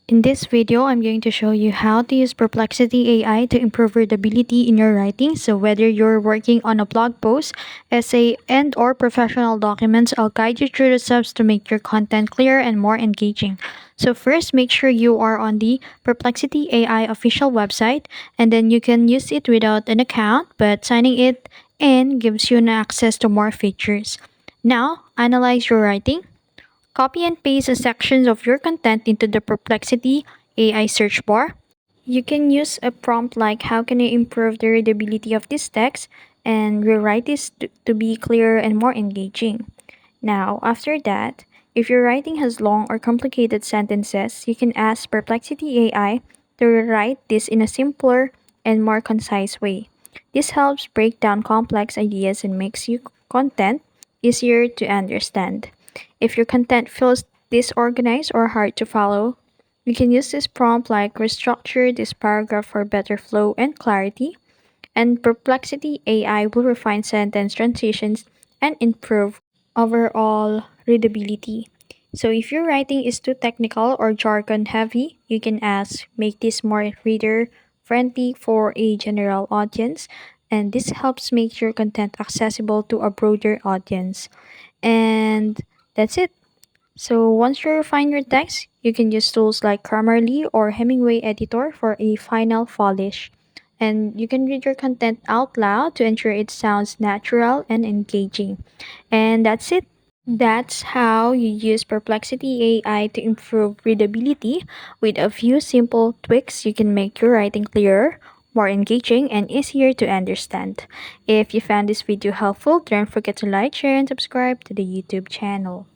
In this video, I'm going to show you how to use Perplexity AI to improve readability in your writing. So whether you're working on a blog post, essay, and or professional documents, I'll guide you through the steps to make your content clearer and more engaging. So first, make sure you are on the Perplexity AI official website, and then you can use it without an account, but signing it in gives you an access to more features. Now, analyze your writing. Copy and paste a sections of your content into the Perplexity AI search bar. You can use a prompt like how can I improve the readability of this text and rewrite this to be clearer and more engaging. Now, after that, if your writing has long or complicated sentences, you can ask Perplexity AI to rewrite this in a simpler and more concise way. This helps break down complex ideas and makes your content easier to understand. If your content feels disorganized or hard to follow, you can use this prompt like restructure this paragraph for better flow and clarity, and Perplexity AI will refine sentence transitions and improve overall readability. So if your writing is too technical or jargon heavy, you can ask make this more reader friendly for a general audience, and this helps make your content accessible to a broader audience. And that's it. So once you refine your text, you can use tools like Grammarly or Hemingway Editor for a final polish. And you can read your content out loud to ensure it sounds natural and engaging. And that's it. That's how you use Perplexity AI to improve readability. With a few simple tweaks, you can make your writing clearer, more engaging, and easier to understand. If you found this video helpful, don't forget to like, share, and subscribe to the YouTube channel.